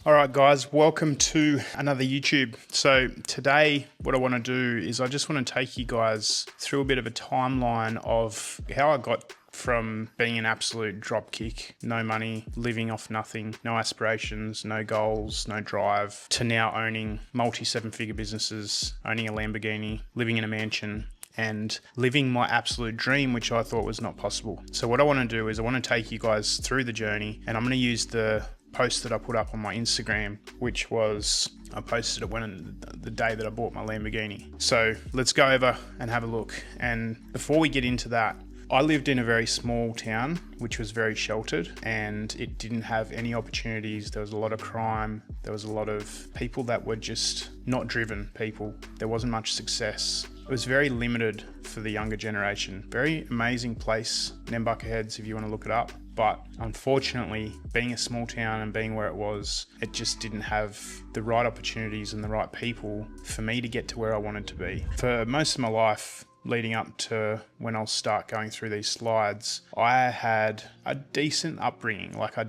All right, guys, welcome to another YouTube. So today, what I want to do is I just want to take you guys through a bit of a timeline of how I got from being an absolute dropkick, no money, living off nothing, no aspirations, no goals, no drive, to now owning multi-seven-figure businesses, owning a Lamborghini, living in a mansion, and living my absolute dream, which I thought was not possible. So what I want to do is I want to take you guys through the journey, and I'm going to use the post that I put up on my Instagram, which was, I posted it when the day that I bought my Lamborghini. So let's go over and have a look. And before we get into that, I lived in a very small town, which was very sheltered, and it didn't have any opportunities. There was a lot of crime. There was a lot of people that were just not driven people. There wasn't much success. It was very limited for the younger generation. Very amazing place, Nambucca Heads, if you want to look it up. But unfortunately, being a small town and being where it was, it just didn't have the right opportunities and the right people for me to get to where I wanted to be. For most of my life, leading up to when I'll start going through these slides, I had a decent upbringing. Like I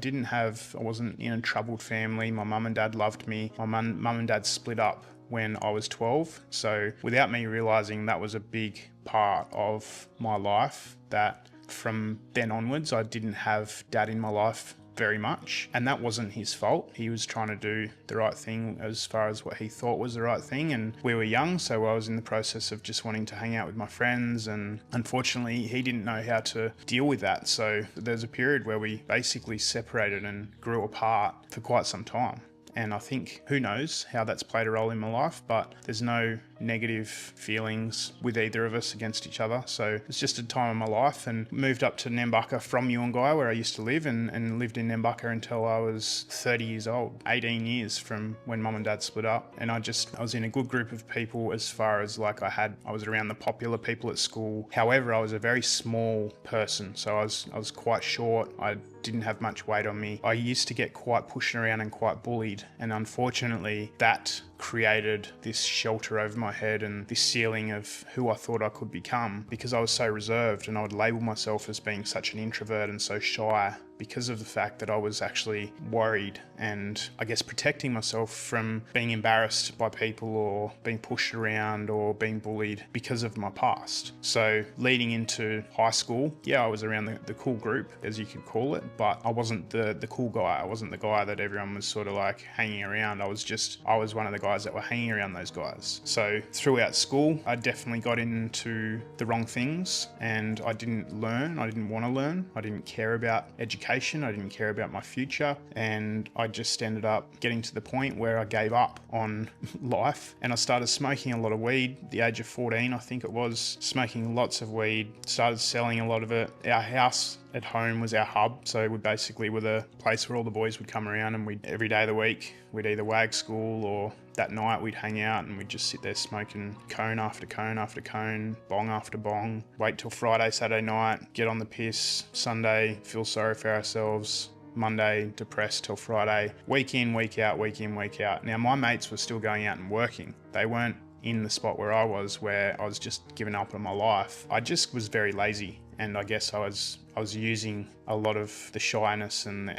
wasn't in a troubled family. My mum and dad loved me. My mum and dad split up when I was 12. So without me realizing, that was a big part of my life, that from then onwards, I didn't have dad in my life very much. And that wasn't his fault. He was trying to do the right thing as far as what he thought was the right thing. And we were young, so I was in the process of just wanting to hang out with my friends. And unfortunately, he didn't know how to deal with that. So there's a period where we basically separated and grew apart for quite some time. And I think, who knows how that's played a role in my life, but there's no negative feelings with either of us against each other. So it's just a time of my life, and moved up to Nambucca from Yuengai, where I used to live, and lived in Nambucca until I was 30 years old, 18 years from when mum and dad split up. And I was in a good group of people, as far as like I was around the popular people at school. However, I was a very small person. So I was quite short. I didn't have much weight on me. I used to get quite pushed around and quite bullied. And unfortunately, that created this shelter over my head and this ceiling of who I thought I could become, because I was so reserved, and I would label myself as being such an introvert and so shy, because of the fact that I was actually worried and I guess protecting myself from being embarrassed by people or being pushed around or being bullied because of my past. So leading into high school, yeah, I was around the cool group, as you could call it, but I wasn't the cool guy. I wasn't the guy that everyone was sort of like hanging around. I was one of the guys that were hanging around those guys. So throughout school, I definitely got into the wrong things, and I didn't learn. I didn't want to learn. I didn't care about education. I didn't care about my future, and I just ended up getting to the point where I gave up on life, and I started smoking a lot of weed at the age of 14, I think it was, smoking lots of weed, started selling a lot of it. Our house at home was our hub, so we basically were the place where all the boys would come around, and every day of the week we'd either wag school, or that night we'd hang out and we'd just sit there smoking cone after cone after cone, bong after bong, wait till Friday, Saturday night, get on the piss, Sunday feel sorry for ourselves, Monday depressed till Friday, week in, week out, week in, week out. Now my mates were still going out and working. They weren't in the spot where I was just giving up on my life. I just was very lazy, and I guess I was using a lot of the shyness and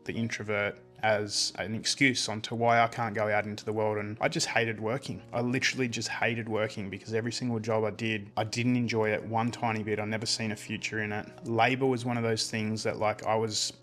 the introvert as an excuse onto why I can't go out into the world. And I just hated working. I literally just hated working, because every single job I didn't enjoy it one tiny bit. I never seen a future in it. Labor was one of those things that, like, I was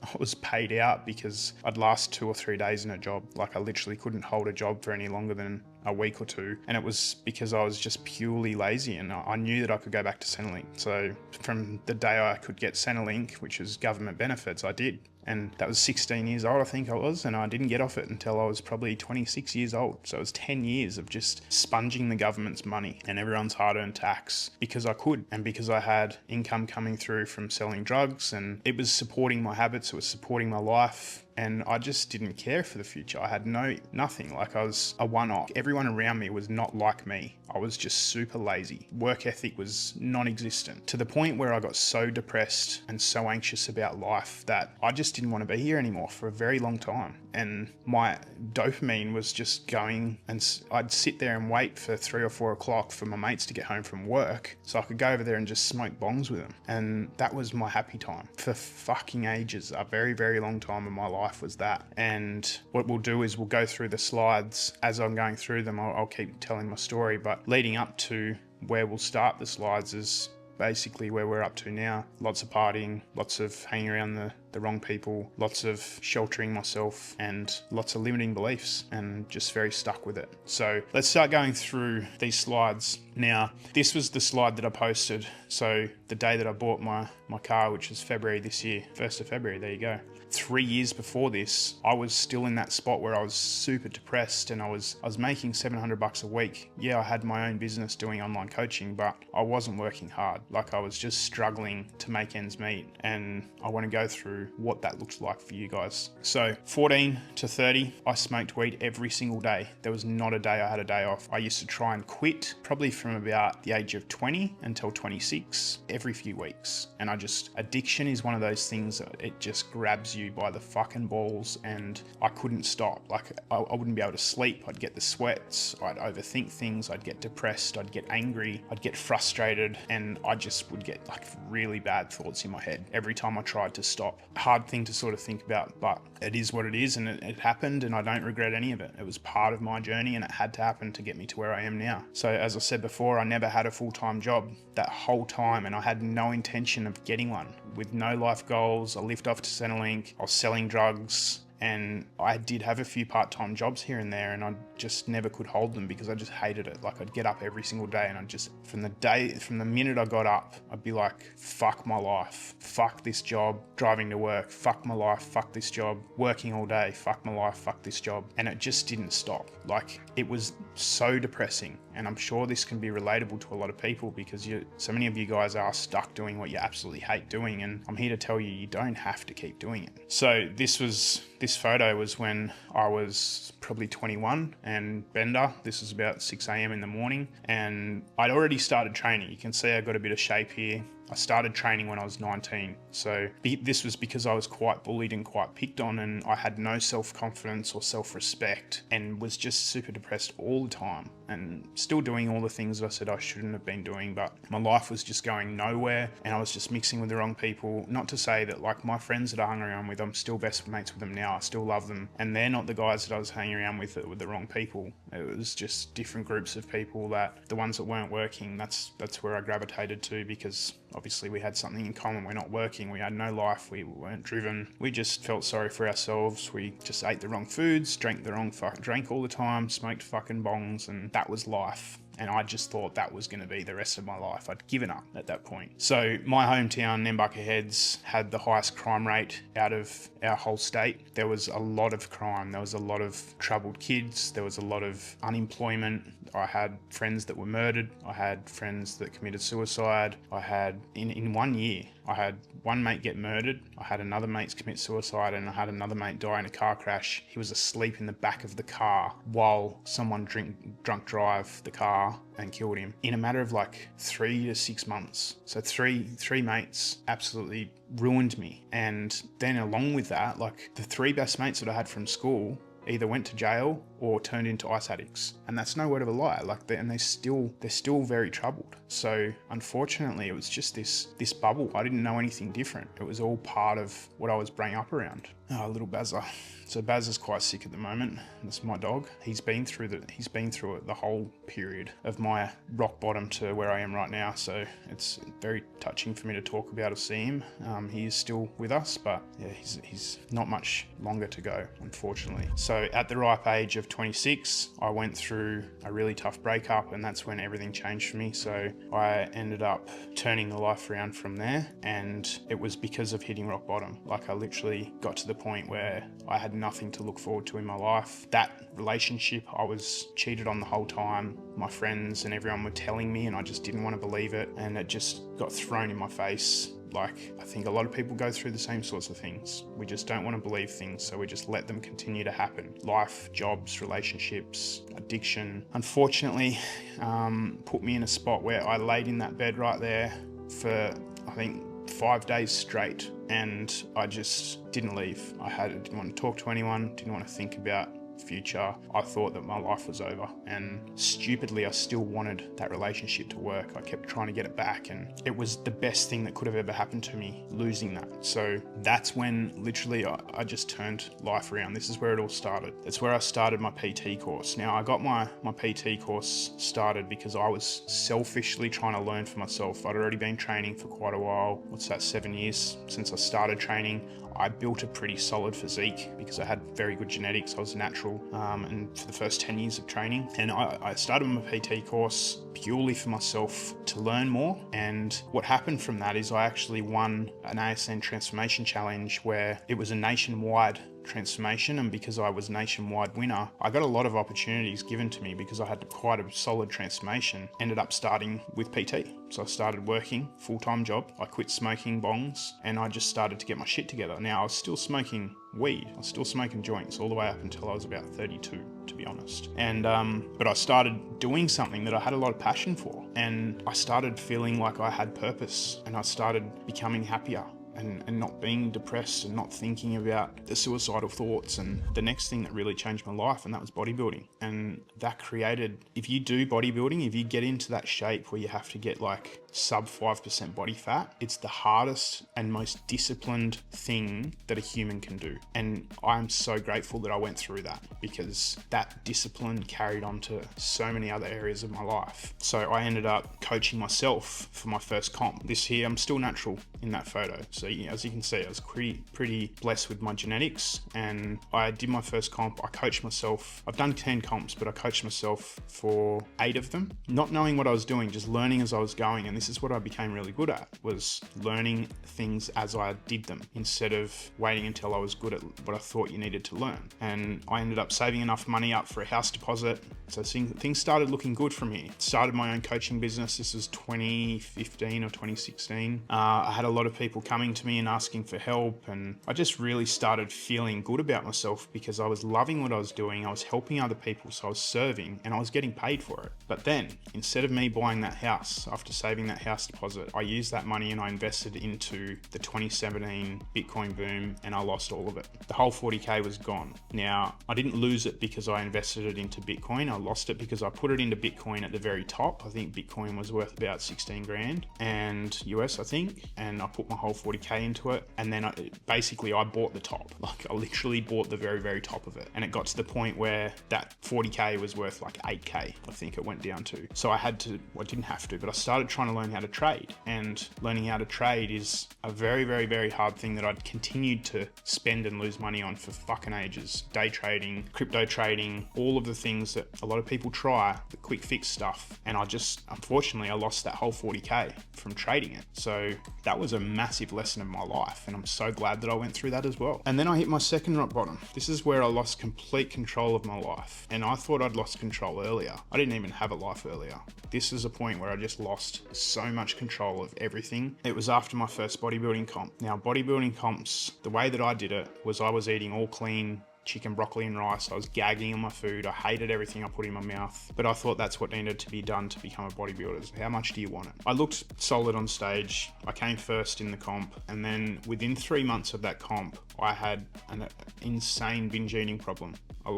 paid out because I'd last 2 or 3 days in a job. Like, I literally couldn't hold a job for any longer than a week or two, and it was because I was just purely lazy, and I knew that I could go back to Centrelink. So from the day I could get Centrelink, which is government benefits, I did. And that was 16 years old, I think I was, and I didn't get off it until I was probably 26 years old. So it was 10 years of just sponging the government's money and everyone's hard-earned tax, because I could, and because I had income coming through from selling drugs, and it was supporting my habits, it was supporting my life. And I just didn't care for the future. I had nothing. Like, I was a one-off. Everyone around me was not like me. I was just super lazy. Work ethic was non-existent, to the point where I got so depressed and so anxious about life that I just didn't want to be here anymore for a very long time. And my dopamine was just going, and I'd sit there and wait for 3 or 4 o'clock for my mates to get home from work so I could go over there and just smoke bongs with them. And that was my happy time for fucking ages, a very, very long time in my life. life was that. And what we'll do is we'll go through the slides. As I'm going through them, I'll keep telling my story, but leading up to where we'll start the slides is basically where we're up to now. Lots of partying, lots of hanging around the wrong people, lots of sheltering myself, and lots of limiting beliefs, and just very stuck with it. So let's start going through these slides. Now, this was the slide that I posted. So the day that I bought my car, which is February this year, 1st of February, there you go. 3 years before this, I was still in that spot where I was super depressed, and I was making $700 a week. Yeah, I had my own business doing online coaching, but I wasn't working hard. Like, I was just struggling to make ends meet, and I want to go through what that looks like for you guys. So 14 to 30, I smoked weed every single day. There was not a day I had a day off. I used to try and quit probably from about the age of 20 until 26 every few weeks. And addiction is one of those things that it just grabs you by the fucking balls, and I couldn't stop. Like, I wouldn't be able to sleep. I'd get the sweats, I'd overthink things, I'd get depressed, I'd get angry, I'd get frustrated, and I just would get like really bad thoughts in my head every time I tried to stop. Hard thing to sort of think about, but it is what it is, and it happened, and I don't regret any of it. It was part of my journey, and it had to happen to get me to where I am now. So as I said before, I never had a full-time job that whole time, and I had no intention of getting one. With no life goals, I lived off to Centrelink, I was selling drugs, and I did have a few part-time jobs here and there, and I just never could hold them because I just hated it. Like, I'd get up every single day, and from the minute I got up, I'd be like, fuck my life, fuck this job, driving to work, fuck my life, fuck this job, working all day, fuck my life, fuck this job. And it just didn't stop. Like, it was so depressing. And I'm sure this can be relatable to a lot of people, because so many of you guys are stuck doing what you absolutely hate doing. And I'm here to tell you, you don't have to keep doing it. So this photo was when I was probably 21 and bender. This was about 6 a.m. in the morning, and I'd already started training. You can see I got a bit of shape here. I started training when I was 19. So this was because I was quite bullied and quite picked on, and I had no self-confidence or self-respect, and was just super depressed all the time, and still doing all the things that I said I shouldn't have been doing. But my life was just going nowhere, and I was just mixing with the wrong people. Not to say that, like, my friends that I hung around with, I'm still best mates with them now. I still love them, and they're not the guys that I was hanging around with that were the wrong people. It was just different groups of people, that the ones that weren't working, that's where I gravitated to, because obviously we had something in common. We're not working, we had no life, we weren't driven, we just felt sorry for ourselves, we just ate the wrong foods, drank all the time, smoked fucking bongs, and that was life. And I just thought that was going to be the rest of my life. I'd given up at that point. So my hometown, Nambucca Heads, had the highest crime rate out of our whole state. There was a lot of crime. There was a lot of troubled kids. There was a lot of unemployment. I had friends that were murdered. I had friends that committed suicide. I had, in 1 year, I had one mate get murdered, I had another mate commit suicide, and I had another mate die in a car crash. He was asleep in the back of the car while someone drunk drive the car and killed him in a matter of like 3 to 6 months. So three mates absolutely ruined me. And then along with that, like, the 3 best mates that I had from school either went to jail or turned into ice addicts. And that's no word of a lie. Like, they're still very troubled. So unfortunately, it was just this bubble. I didn't know anything different. It was all part of what I was bringing up around. Oh, little Bazza. So Baz is quite sick at the moment. That's my dog. He's been through it the whole period of my rock bottom to where I am right now. So it's very touching for me to talk about or see him. He is still with us, but yeah, he's not much longer to go, unfortunately. So at the ripe age of 26, I went through a really tough breakup, and that's when everything changed for me. So I ended up turning the life around from there, and it was because of hitting rock bottom. Like, I literally got to the point where I had nothing to look forward to in my life. That relationship, I was cheated on the whole time. My friends and everyone were telling me, and I just didn't want to believe it, and it just got thrown in my face. Like, I think a lot of people go through the same sorts of things. We just don't want to believe things, so we just let them continue to happen. Life, jobs, relationships, addiction. Unfortunately, put me in a spot where I laid in that bed right there for, I think, 5 days straight, and I just didn't leave. I didn't want to talk to anyone, didn't want to think about future, I thought that my life was over. And stupidly, I still wanted that relationship to work. I kept trying to get it back, and it was the best thing that could have ever happened to me, losing that. So that's when literally I just turned life around. This is where it all started. That's where I started my PT course. Now, I got my PT course started because I was selfishly trying to learn for myself. I'd already been training for quite a while. What's that, 7 years since I started training. I built a pretty solid physique because I had very good genetics. I was natural, and for the first 10 years of training. And I started my PT course purely for myself to learn more. And what happened from that is I actually won an ASN transformation challenge where it was a nationwide transformation, and because I was nationwide winner, I got a lot of opportunities given to me because I had quite a solid transformation. Ended up starting with PT. So I started working full-time job. I quit smoking bongs and I just started to get my shit together. Now I was still smoking weed. I was still smoking joints all the way up until I was about 32, to be honest. And but I started doing something that I had a lot of passion for, and I started feeling like I had purpose, and I started becoming happier. And not being depressed and not thinking about the suicidal thoughts. And the next thing that really changed my life, and that was bodybuilding. And that created, if you do bodybuilding, if you get into that shape where you have to get like sub 5% body fat, it's the hardest and most disciplined thing that a human can do. And I'm so grateful that I went through that, because that discipline carried on to so many other areas of my life. So I ended up coaching myself for my first comp. This year, I'm still natural in that photo. So as you can see, I was pretty blessed with my genetics, and I did my first comp. I coached myself. I've done 10 comps, but I coached myself for 8 of them, not knowing what I was doing, just learning as I was going. And this is what I became really good at, was learning things as I did them instead of waiting until I was good at what I thought you needed to learn. And I ended up saving enough money up for a house deposit. So things started looking good from here. Started my own coaching business. This was 2015 or 2016. I had a lot of people coming to me and asking for help, and I just really started feeling good about myself because I was loving what I was doing. I was helping other people, so I was serving and I was getting paid for it. But then, instead of me buying that house after saving that house deposit, I used that money and I invested into the 2017 Bitcoin boom, and I lost all of it. The whole 40K was gone. Now, I didn't lose it because I invested it into Bitcoin. I lost it because I put it into Bitcoin at the very top. I think Bitcoin was worth about 16 grand and US, I think, and I put my whole 40K into it. And then I bought the top. Like, I literally bought the very, very top of it. And it got to the point where that 40K was worth like 8K, I think it went down to. So I didn't have to, but I started trying to learn how to trade. And learning how to trade is a very, very, very hard thing that I'd continued to spend and lose money on for fucking ages. Day trading, crypto trading, all of the things that a lot of people try, the quick fix stuff. And unfortunately, I lost that whole 40K from trading it. So that was a massive lesson of my life, and I'm so glad that I went through that as well. And then I hit my second rock bottom. This is where I lost complete control of my life, and I thought I'd lost control earlier. I didn't even have a life earlier. This is a point where I just lost so much control of everything. It was after my first bodybuilding comp. Now, bodybuilding comps, the way that I did it was I was eating all clean chicken, broccoli and rice. I was gagging on my food. I hated everything I put in my mouth, but I thought that's what needed to be done to become a bodybuilder. How much do you want it? I looked solid on stage. I came first in the comp, and then within 3 months of that comp, I had an insane binge eating problem.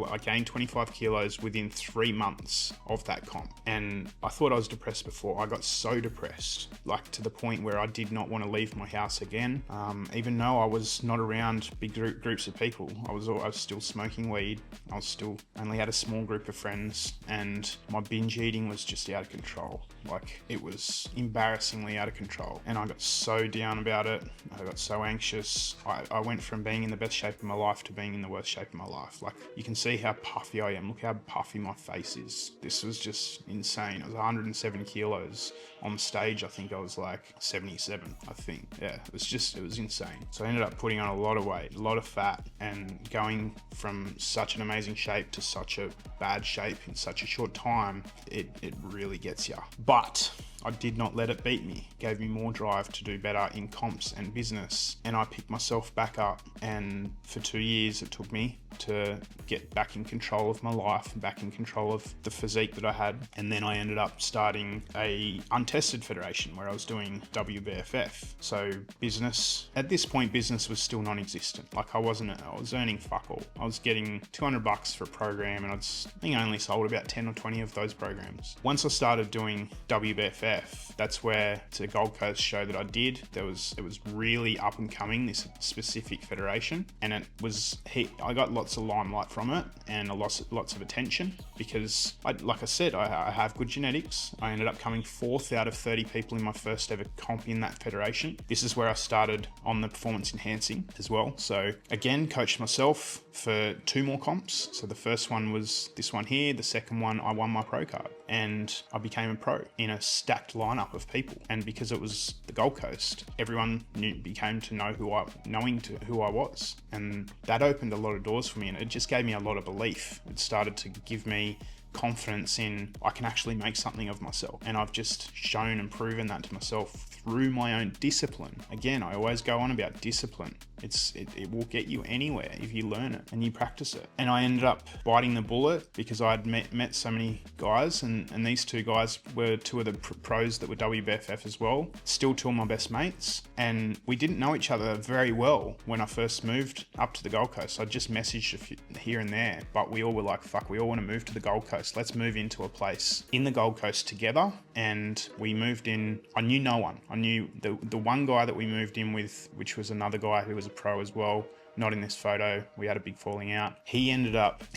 I gained 25 kilos within 3 months of that comp. And I thought I was depressed before. I got so depressed, like to the point where I did not want to leave my house again. Even though I was not around big groups of people, I was still smoking weed. I was still only had a small group of friends, and my binge eating was just out of control. Like, it was embarrassingly out of control. And I got so down about it. I got so anxious. I went from being in the best shape of my life to being in the worst shape of my life. Like, you can see how puffy I am. Look how puffy my face is. This was just insane. I was 107 kilos. On stage, I think I was like 77, I think. Yeah, it was insane. So I ended up putting on a lot of weight, a lot of fat, and going from such an amazing shape to such a bad shape in such a short time, it really gets you. But I did not let it beat me. It gave me more drive to do better in comps and business. And I picked myself back up, and for 2 years it took me to get back in control of my life and back in control of the physique that I had. And then I ended up starting a untested federation where I was doing WBFF. So business, at this point, business was still non-existent. Like I was earning fuck all. I was getting $200 for a program, and I think I only sold about 10 or 20 of those programs. Once I started doing WBFF, that's where it's a Gold Coast show that I did. It was really up and coming, this specific federation, and I got lots of limelight from it and lots of attention because, like I said, I have good genetics. I ended up coming 4th out of 30 people in my first ever comp in that federation. This is where I started on the performance enhancing as well. So again, coached myself for 2 more comps. So the first one was this one here. The second one, I won my pro card and I became a pro in a stacked lineup of people. And because it was the Gold Coast, everyone became to know who I was. And that opened a lot of doors for me, and it just gave me a lot of belief. It started to give me confidence in I can actually make something of myself. And I've just shown and proven that to myself through my own discipline. Again, I always go on about discipline. It will get you anywhere if you learn it and you practice it. And I ended up biting the bullet because I'd met so many guys, and these 2 guys were 2 of the pros that were WBFF as well. Still 2 of my best mates, and we didn't know each other very well when I first moved up to the Gold Coast. I just messaged a few here and there, but we all were like, fuck, we all want to move to the Gold Coast. Let's move into a place in the Gold Coast together. And we moved in. I knew no one. I knew the one guy that we moved in with, which was another guy who was a pro as well. Not in this photo. We had a big falling out. He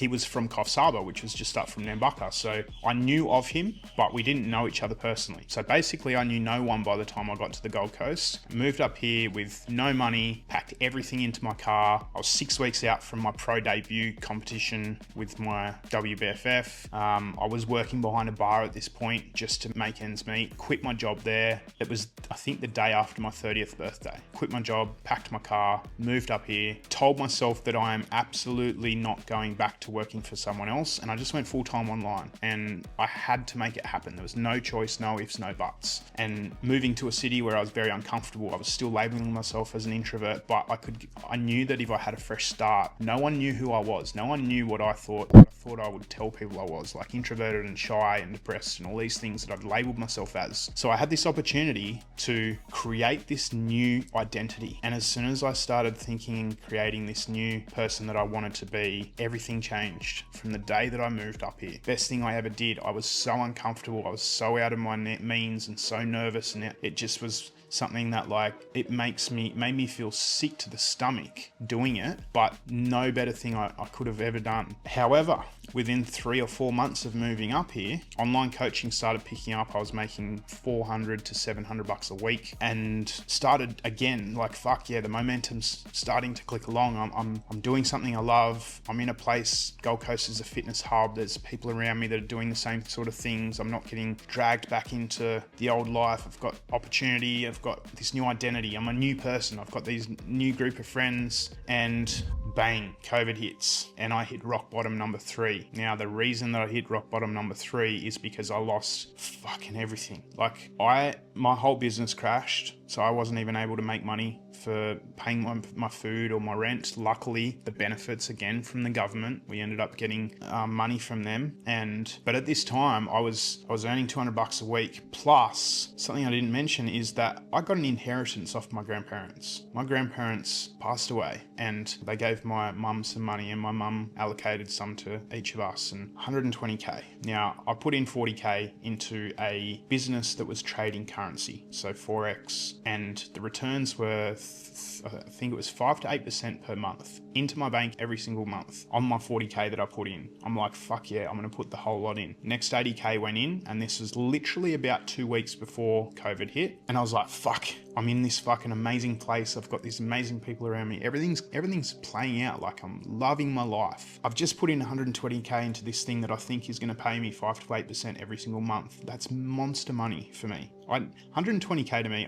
was from Coffs Harbour, which was just up from Nambucca. So I knew of him, but we didn't know each other personally. So basically I knew no one by the time I got to the Gold Coast. Moved up here with no money, packed everything into my car. I was 6 weeks out from my pro debut competition with my WBFF. I was working behind a bar at this point just to make ends meet. Quit my job there. It was, I think, the day after my 30th birthday. Quit my job, packed my car, moved up here, told myself that I am absolutely not going back to working for someone else, and I just went full-time online, and I had to make it happen. There was no choice, no ifs, no buts. And moving to a city where I was very uncomfortable, I was still labeling myself as an introvert, but I knew that if I had a fresh start, no one knew who I was. No one knew what I thought I would tell people I was, like introverted and shy and depressed and all these things that I'd labeled myself as. So I had this opportunity to create this new identity. And as soon as I started thinking and creating this new person that I wanted to be, everything changed from the day that I moved up here. Best thing I ever did. I was so uncomfortable. I was so out of my means and so nervous, and it just was something that, like, it made me feel sick to the stomach doing it, but no better thing I could have ever done. However, within 3 or 4 months of moving up here, online coaching started picking up. I was making $400 to $700 a week, and started again, like, fuck yeah, the momentum's starting to click along. I'm doing something I love. I'm in a place, Gold Coast is a fitness hub. There's people around me that are doing the same sort of things. I'm not getting dragged back into the old life. I've got opportunity. I've got this new identity. I'm a new person. I've got these new group of friends, and bang, COVID hits, and I hit rock bottom number 3. Now, the reason that I hit rock bottom number 3 is because I lost fucking everything. Like, my whole business crashed, so I wasn't even able to make money for paying my food or my rent. Luckily, the benefits again from the government, we ended up getting money from them. But at this time, I was earning $200 a week. Plus, something I didn't mention is that I got an inheritance off my grandparents. My grandparents passed away, and they gave my mum some money, and my mum allocated some to each of us, and $120K. Now, I put in $40K into a business that was trading currency, so Forex, and the returns were, I think it was 5 to 8% per month into my bank every single month on my $40K that I put in. I'm like, fuck yeah, I'm going to put the whole lot in. Next $80K went in, and this was literally about 2 weeks before COVID hit. And I was like, fuck, I'm in this fucking amazing place. I've got these amazing people around me. Everything's playing out. Like, I'm loving my life. I've just put in 120K into this thing that I think is going to pay me 5 to 8% every single month. That's monster money for me. 120K to me,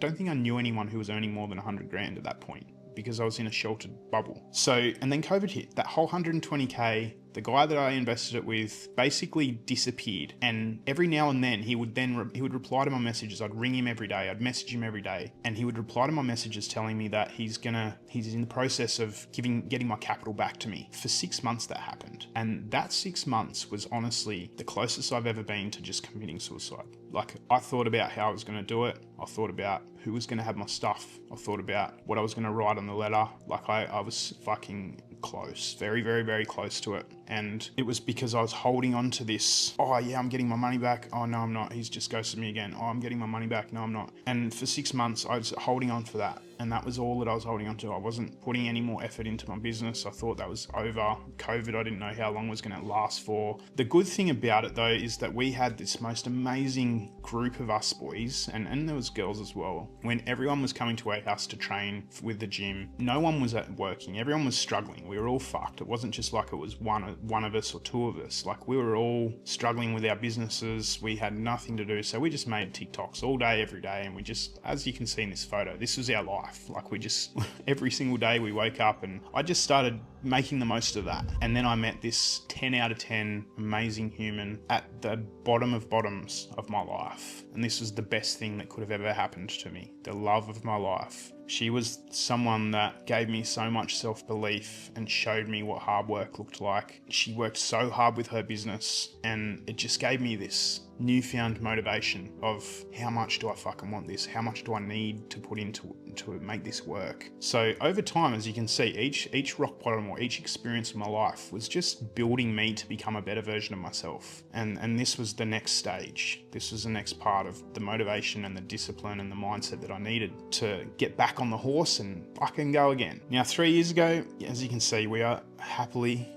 don't think I knew anyone who was earning more than 100 grand at that point, because I was in a sheltered bubble. So, and then COVID hit. That whole 120K The guy that I invested it with basically disappeared, and every now and then he would reply to my messages. I'd ring him every day, I'd message him every day, and he would reply to my messages telling me that he's in the process of getting my capital back to me. For 6 months that happened, and that 6 months was honestly the closest I've ever been to just committing suicide. Like, I thought about how I was going to do it. I thought about who was going to have my stuff. I thought about what I was going to write on the letter. Like, I was fucking close, very, very, very close to it. And it was because I was holding on to this, oh yeah, I'm getting my money back. Oh no, I'm not. He's just ghosted me again. Oh, I'm getting my money back. No, I'm not. And for 6 months, I was holding on for that. And that was all that I was holding on to. I wasn't putting any more effort into my business. I thought that was over. COVID, I didn't know how long it was going to last for. The good thing about it though is that we had this most amazing group of us boys, and there was girls as well. When everyone was coming to our house to train with the gym, no one was working. Everyone was struggling. We were all fucked. It wasn't just like it was one of us or two of us. Like, we were all struggling with our businesses. We had nothing to do. So we just made TikToks all day, every day. And we just, as you can see in this photo, this was our life. Like, we just, every single day we woke up, and I just started making the most of that. And then I met this 10 out of 10 amazing human at the bottom of bottoms of my life. And this was the best thing that could have ever happened to me. The love of my life. She was someone that gave me so much self-belief and showed me what hard work looked like. She worked so hard with her business, and it just gave me this newfound motivation of how much do I fucking want this? How much do I need to put into to make this work? So over time, as you can see, each rock bottom or each experience in my life was just building me to become a better version of myself. And this was the next stage. This was the next part of the motivation and the discipline and the mindset that I needed to get back on the horse and fucking go again. Now, 3 years ago, as you can see, we are happily,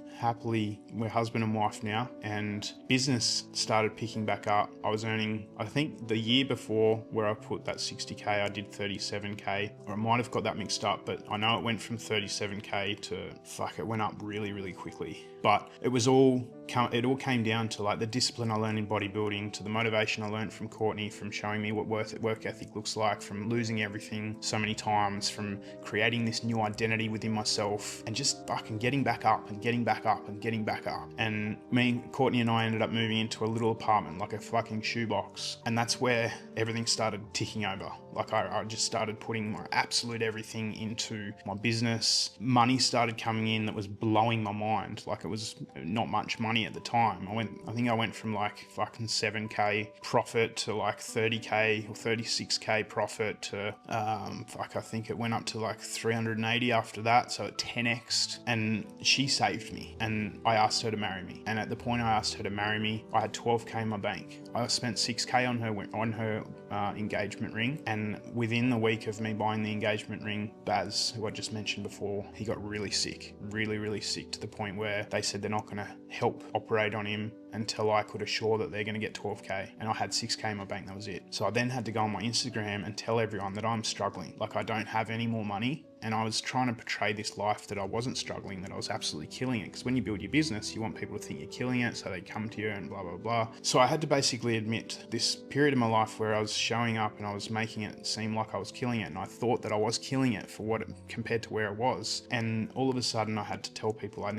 we're husband and wife now, and business started picking back up. I was earning, I think the year before where I put that 60K, I did 37K, or I might have got that mixed up, but I know it went from 37K to, it went up really, really quickly. But it all came down to like the discipline I learned in bodybuilding, to the motivation I learned from Courtney, from showing me what work ethic looks like, from losing everything so many times, from creating this new identity within myself, and just fucking getting back up and getting back up and getting back up. And Courtney and I ended up moving into a little apartment, like a fucking shoebox. And that's where everything started ticking over. Like, I just started putting my absolute everything into my business. Money started coming in that was blowing my mind. Like, it was not much money at the time. I think I went from like fucking 7K profit to like 30K or 36K profit to, I think it went up to like 380 after that. So it 10x'd, and she saved me, and I asked her to marry me. And at the point I asked her to marry me, I had 12K in my bank. I spent 6K on her engagement ring. And within the week of me buying the engagement ring, Baz, who I just mentioned before, he got really sick, really, really sick, to the point where they said they're not going to help operate on him until I could assure that they're going to get 12K. And I had 6K in my bank, that was it. So I then had to go on my Instagram and tell everyone that I'm struggling. Like, I don't have any more money. And I was trying to portray this life that I wasn't struggling, that I was absolutely killing it. Because when you build your business, you want people to think you're killing it, so they come to you and blah, blah, blah. So I had to basically admit this period of my life where I was showing up and I was making it seem like I was killing it. And I thought that I was killing it compared to where it was. And all of a sudden I had to tell people I've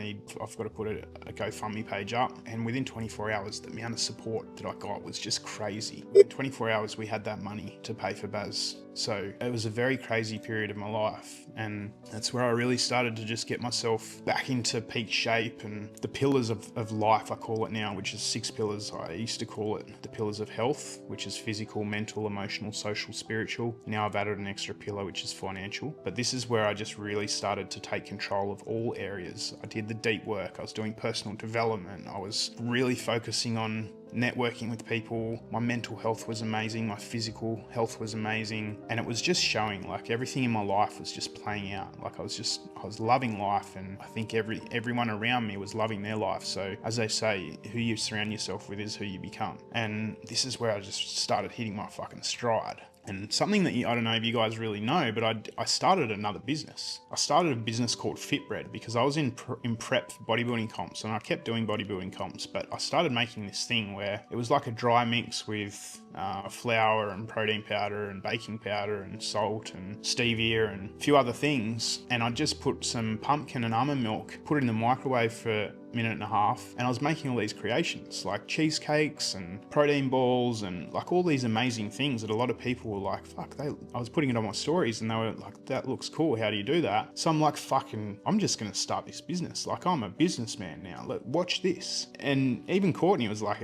got to put a GoFundMe page up. And within 24 hours, the amount of support that I got was just crazy. In 24 hours, we had that money to pay for Baz. So it was a very crazy period of my life, and that's where I really started to just get myself back into peak shape. And the pillars of life, I call it now, which is 6 pillars. I used to call it the pillars of health, which is physical, mental, emotional, social, spiritual. Now I've added an extra pillar, which is financial. But this is where I just really started to take control of all areas. I did the deep work. I was doing personal development. I was really focusing on networking with people. My mental health was amazing. My physical health was amazing. And it was just showing, like, everything in my life was just playing out. Like, I was loving life, and I think everyone around me was loving their life. So as they say, who you surround yourself with is who you become. And this is where I just started hitting my fucking stride. And something that I don't know if you guys really know, but I started another business. I started a business called Fitbread because I was in prep for bodybuilding comps, and I kept doing bodybuilding comps, but I started making this thing where it was like a dry mix with flour and protein powder and baking powder and salt and stevia and a few other things. And I just put some pumpkin and almond milk, put it in the microwave for minute and a half, and I was making all these creations like cheesecakes and protein balls and like all these amazing things that a lot of people were like, fuck, I was putting it on my stories and they were like, that looks cool, how do you do that? So I'm like, fucking, I'm just gonna start this business. Like, I'm a businessman now, watch this. And even Courtney was like,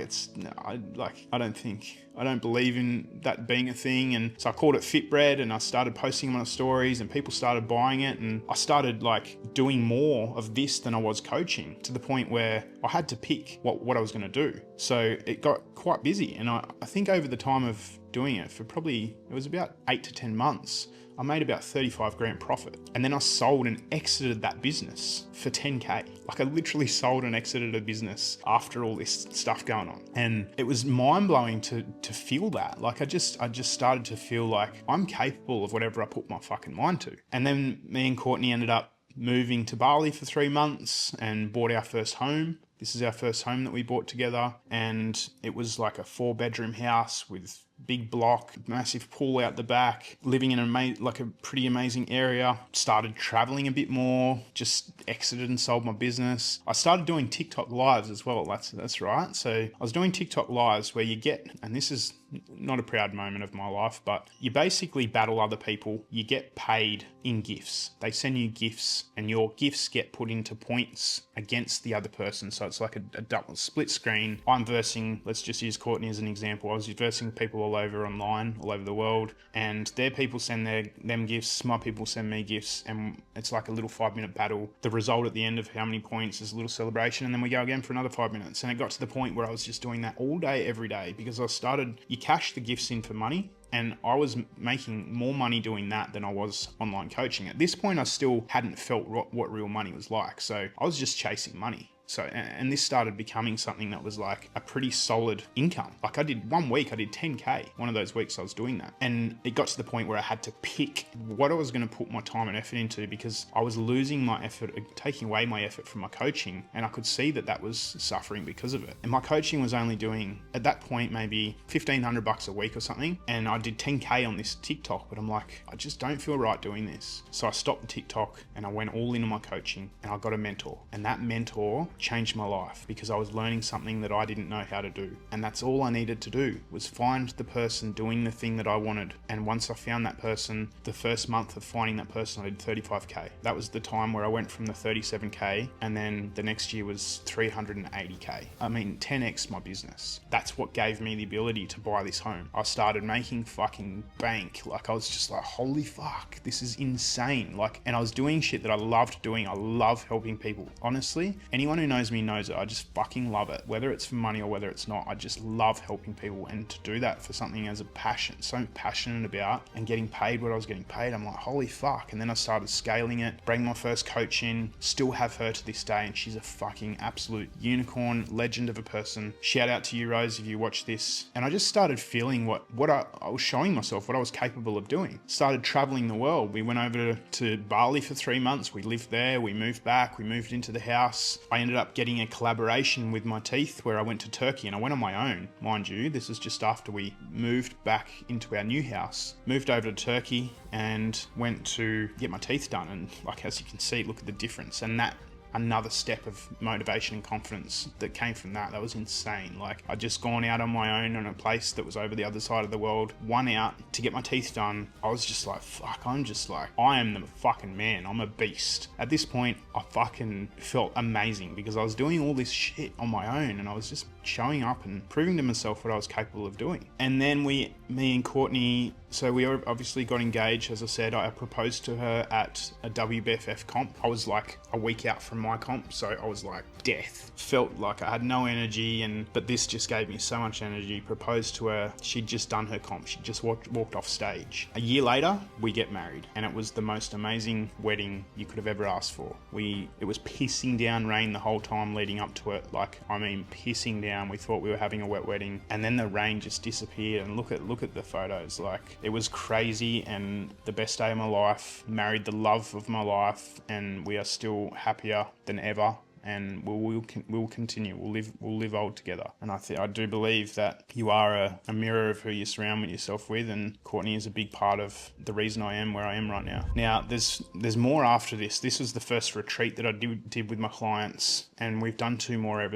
I don't believe in that being a thing. And so I called it Fitbread and I started posting them on stories and people started buying it. And I started like doing more of this than I was coaching, to the point where I had to pick what I was going to do. So it got quite busy. And I think over the time of doing it for probably, it was about 8 to 10 months, I made about 35 grand profit. And then I sold and exited that business for 10K. Like, I literally sold and exited a business after all this stuff going on. And it was mind blowing to feel that. Like, I just started to feel like I'm capable of whatever I put my fucking mind to. And then me and Courtney ended up moving to Bali for 3 months and bought our first home. This is our first home that we bought together. And it was like a 4-bedroom house with big block, massive pool out the back, living in a pretty amazing area. Started traveling a bit more, just exited and sold my business. I started doing TikTok lives as well. That's right. So I was doing TikTok lives where you get, and this is not a proud moment of my life, but you basically battle other people. You get paid in gifts. They send you gifts and your gifts get put into points against the other person. So it's like a double split screen. I'm versing, let's just use Courtney as an example. I was versing people all over online, all over the world, and their people send them gifts, my people send me gifts, and it's like a little 5-minute battle. The result at the end of how many points is a little celebration, and then we go again for another 5 minutes. And it got to the point where I was just doing that all day, every day, because you cash the gifts in for money. And I was making more money doing that than I was online coaching. At this point, I still hadn't felt what real money was like. So I was just chasing money. So, and this started becoming something that was like a pretty solid income. Like, I did 1 week, I did 10K. One of those weeks I was doing that. And it got to the point where I had to pick what I was going to put my time and effort into, because I was losing my effort, taking away my effort from my coaching. And I could see that was suffering because of it. And my coaching was only doing, at that point, maybe $1,500 a week or something. And I did 10K on this TikTok, but I'm like, I just don't feel right doing this. So I stopped the TikTok and I went all into my coaching and I got a mentor. And that mentor changed my life, because I was learning something that I didn't know how to do. And that's all I needed to do, was find the person doing the thing that I wanted. And once I found that person, the first month of finding that person, I did 35K. That was the time where I went from the 37K, and then the next year was 380K. I mean, 10x my business. That's what gave me the ability to buy this home. I started making fucking bank. Like, I was just like, holy fuck, this is insane. Like, and I was doing shit that I loved doing. I love helping people. Honestly, anyone who knows me knows it. I just fucking love it. Whether it's for money or whether it's not, I just love helping people. And to do that for something as a passion, so passionate about, and getting paid what I was getting paid, I'm like, holy fuck. And then I started scaling it, bring my first coach in, still have her to this day, and she's a fucking absolute unicorn, legend of a person. Shout out to you, Rose, if you watch this. And I just started feeling what I was showing myself, what I was capable of doing. Started traveling the world. We went over to Bali for 3 months. We lived there. We moved back. We moved into the house. I ended up getting a collaboration with my teeth where I went to Turkey, and I went on my own, mind you. This is just after we moved back into our new house. Moved over to Turkey and went to get my teeth done. And like, as you can see, look at the difference. And that, another step of motivation and confidence that came from that. That was insane. Like, I'd just gone out on my own in a place that was over the other side of the world, one out to get my teeth done. I was just like, fuck, I am the fucking man. I'm a beast. At this point, I fucking felt amazing, because I was doing all this shit on my own, and I was just showing up and proving to myself what I was capable of doing. And then me and Courtney, so we obviously got engaged. As I said, I proposed to her at a WBFF comp. I was like a week out from my comp, so I was like death. Felt like I had no energy, but this just gave me so much energy. Proposed to her. She'd just done her comp. She just walked off stage. A year later, we get married, and it was the most amazing wedding you could have ever asked for. It was pissing down rain the whole time leading up to it. Like, I mean, pissing down. We thought we were having a wet wedding, and then the rain just disappeared. And look at the photos. Like, it was crazy, and the best day of my life. Married the love of my life, and we are still happier than ever. and we'll continue. We'll live old together. And I do believe that you are a mirror of who you surround yourself with, and Courtney is a big part of the reason I am where I am right now. Now, there's more after this. This was the first retreat that I did with my clients, and we've done 2 more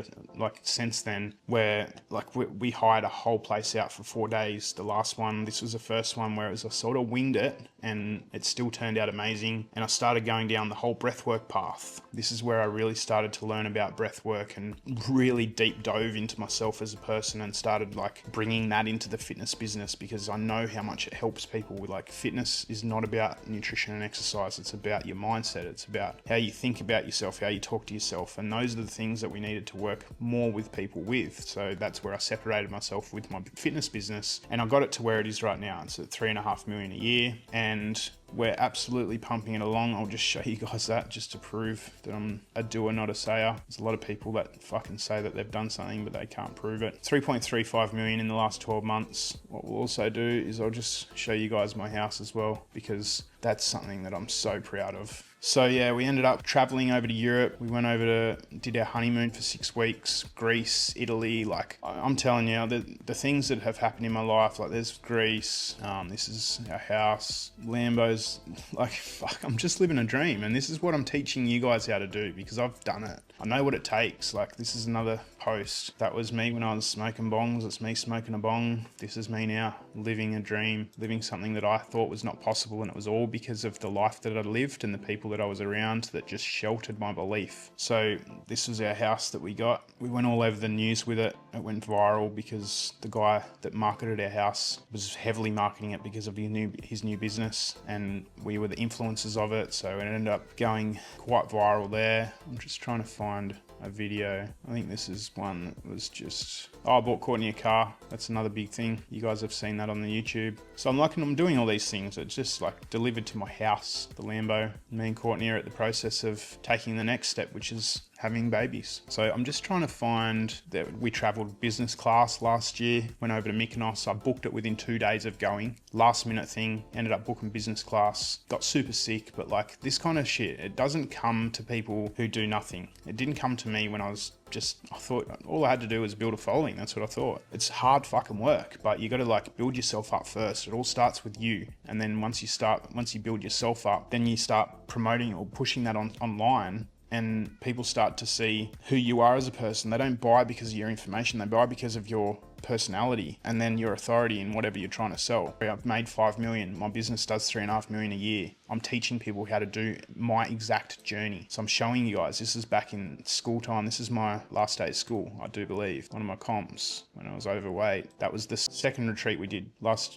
since then, where we hired a whole place out for 4 days. The last one, this was the first one where I sort of winged it, and it still turned out amazing. And I started going down the whole breathwork path. This is where I really started to learn about breathwork and really deep dove into myself as a person, and started bringing that into the fitness business, because I know how much it helps people. Fitness is not about nutrition and exercise. It's about your mindset. It's about how you think about yourself, how you talk to yourself. And those are the things that we needed to work more with people with. So that's where I separated myself with my fitness business, and I got it to where it is right now. It's at 3.5 million a year, and we're absolutely pumping it along. I'll just show you guys that just to prove that I'm a doer, not a sayer. There's a lot of people that fucking say that they've done something, but they can't prove it. 3.35 million in the last 12 months. What we'll also do is I'll just show you guys my house as well, because that's something that I'm so proud of. So yeah, we ended up traveling over to Europe. We went over did our honeymoon for 6 weeks, Greece, Italy. I'm telling you, the things that have happened in my life, there's Greece, this is our house, Lambos, fuck, I'm just living a dream. And this is what I'm teaching you guys how to do, because I've done it. I know what it takes. This is another post. That was me when I was smoking bongs. It's me smoking a bong. This is me now, living a dream, living something that I thought was not possible. And it was all because of the life that I lived and the people that I was around that just sheltered my belief. So this was our house that we got. We went all over the news with it. It went viral because the guy that marketed our house was heavily marketing it because of his new business, and we were the influencers of it. So it ended up going quite viral there. I'm just trying to find a video. I think this is one that was just, I bought Courtney a car. That's another big thing. You guys have seen that on the YouTube. So I'm doing all these things. It's just delivered to my house, the Lambo. Me and Courtney are at the process of taking the next step, which is having babies. So I'm just trying to find that. We traveled business class last year, went over to Mykonos. I booked it within 2 days of going. Last minute thing, ended up booking business class. Got super sick, but this kind of shit, it doesn't come to people who do nothing. It didn't come to me when I thought all I had to do was build a following. That's what I thought. It's hard fucking work, but you got to build yourself up first. It all starts with you. And then once you build yourself up, then you start promoting or pushing that online, and people start to see who you are as a person. They don't buy because of your information. They buy because of your personality and then your authority in whatever you're trying to sell. I've made 5 million. My business does 3.5 million a year. I'm teaching people how to do my exact journey. So I'm showing you guys, this is back in school time. This is my last day of school, I do believe. One of my comps when I was overweight. That was the second retreat we did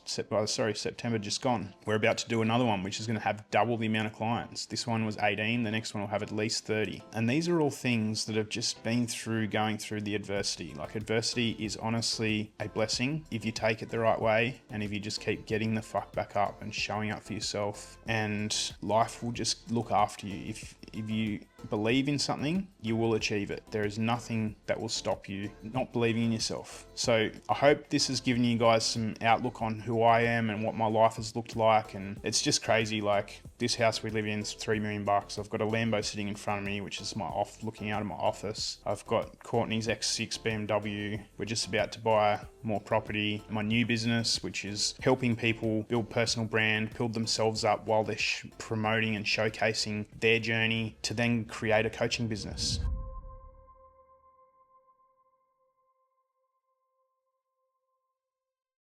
September just gone. We're about to do another one, which is going to have double the amount of clients. This one was 18. The next one will have at least 30. And these are all things that have just been going through the adversity. Adversity is honestly a blessing if you take it the right way, and if you just keep getting the fuck back up and showing up for yourself, and life will just look after you. If you believe in something, you will achieve it. There is nothing that will stop you not believing in yourself. So I hope this has given you guys some outlook on who I am and what my life has looked like. And it's just crazy. This house we live in is $3 million. I've got a Lambo sitting in front of me, which is looking out of my office. I've got Courtney's X6 BMW. We're just about to buy more property. My new business, which is helping people build personal brand, build themselves up while they're promoting and showcasing their journey to then create a coaching business.